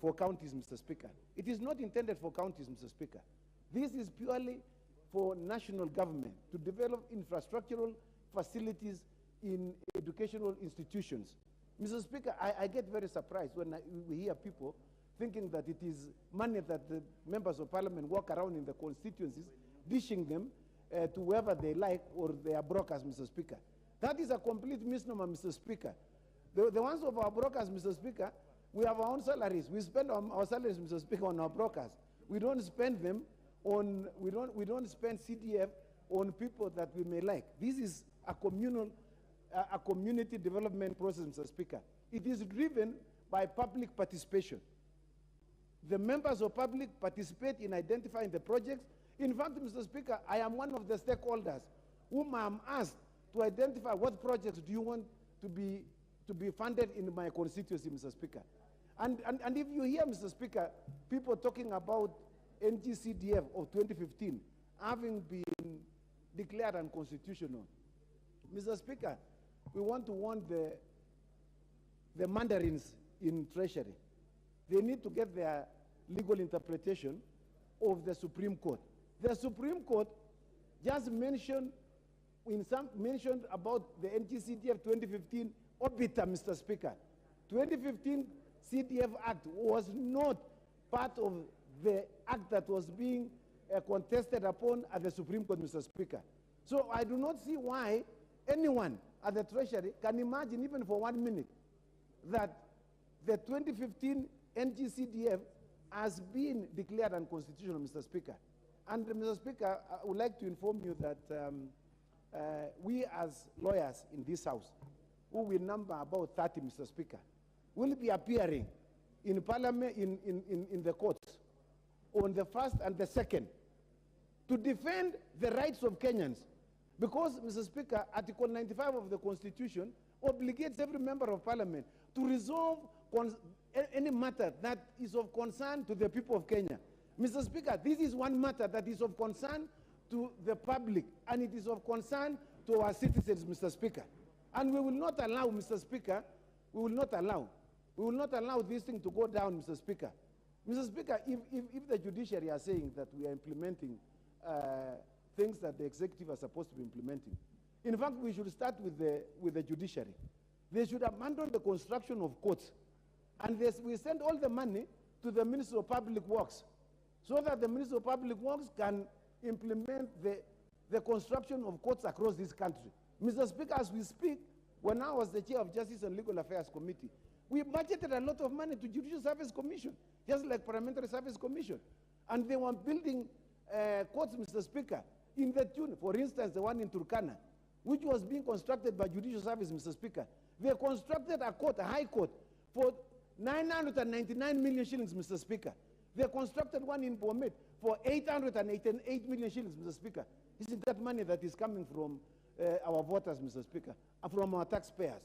for counties, Mr. Speaker. It is not intended for counties, Mr. Speaker. This is purely for national government to develop infrastructural facilities in educational institutions. Mr. Speaker, I get very surprised when we hear people thinking that it is money that the members of parliament walk around in the constituencies, dishing them to whoever they like, or they are brokers, Mr. Speaker. That is a complete misnomer, Mr. Speaker. The ones of our brokers, Mr. Speaker, we have our own salaries. We spend our salaries, Mr. Speaker, on our brokers. We don't spend them on, we don't spend CDF on people that we may like. This is a community development process, Mr. Speaker. It is driven by public participation. The members of public participate in identifying the projects. In fact, Mr. Speaker, I am one of the stakeholders whom I am asked to identify what projects do you want to be funded in my constituency, Mr. Speaker. And if you hear, Mr. Speaker, people talking about NGCDF of 2015 having been declared unconstitutional, Mr. Speaker, we want to warn the mandarins in Treasury. They need to get their legal interpretation of the Supreme Court. The Supreme Court just mentioned about the NGCDF 2015 obiter, Mr. Speaker. 2015 CDF Act was not part of the act that was being contested upon at the Supreme Court, Mr. Speaker. So I do not see why anyone at the Treasury can imagine, even for 1 minute, that the 2015 NGCDF has been declared unconstitutional, Mr. Speaker. And, Mr. Speaker, I would like to inform you that we as lawyers in this House, who will number about 30, Mr. Speaker, will be appearing in Parliament, in the courts, on the 1st and the 2nd, to defend the rights of Kenyans. Because, Mr. Speaker, Article 95 of the Constitution obligates every member of Parliament to resolve any matter that is of concern to the people of Kenya. Mr. Speaker, this is one matter that is of concern to the public, and it is of concern to our citizens, Mr. Speaker. And we will not allow, Mr. Speaker, we will not allow this thing to go down, Mr. Speaker. Mr. Speaker, if the judiciary are saying that we are implementing things that the executive are supposed to be implementing, in fact, we should start with the judiciary. They should abandon the construction of courts, and we send all the money to the Ministry of Public Works, so that the Ministry of Public Works can implement the construction of courts across this country. Mr. Speaker, as we speak, when I was the chair of Justice and Legal Affairs Committee, we budgeted a lot of money to Judicial Service Commission, just like Parliamentary Service Commission. And they were building courts, Mr. Speaker, in the tune, for instance, the one in Turkana, which was being constructed by Judicial Service, Mr. Speaker. They constructed a court, a high court, for 999 million shillings, Mr. Speaker. They constructed one in Bomet for 888 million shillings, Mr. Speaker. Isn't that money that is coming from our voters, Mr. Speaker, from our taxpayers?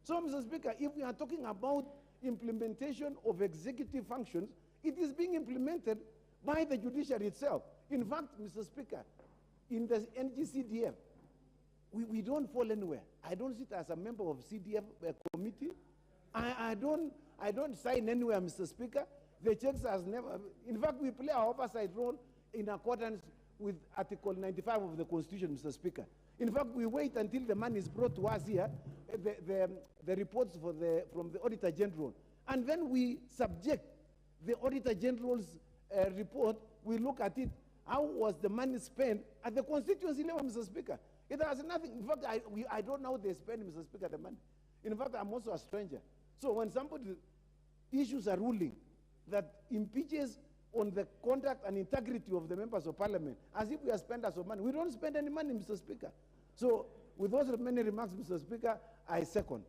So, Mr. Speaker, if we are talking about implementation of executive functions, it is being implemented by the judiciary itself. In fact, Mr. Speaker, in the NGCDF, we don't fall anywhere. I don't sit as a member of CDF committee. I don't sign anywhere, Mr. Speaker. The checks has never, in fact, we play our oversight role in accordance with Article 95 of the Constitution, Mr. Speaker. In fact, we wait until the money is brought to us here, the reports from the Auditor General. And then we subject the Auditor General's report, we look at it, how was the money spent at the constituency level, Mr. Speaker. It has nothing, in fact, I don't know how they spend, Mr. Speaker, the money. In fact, I'm also a stranger. So when somebody issues a ruling that impeaches on the conduct and integrity of the members of Parliament, as if we are spenders of money, we don't spend any money, Mr. Speaker. So with those many remarks, Mr. Speaker, I second.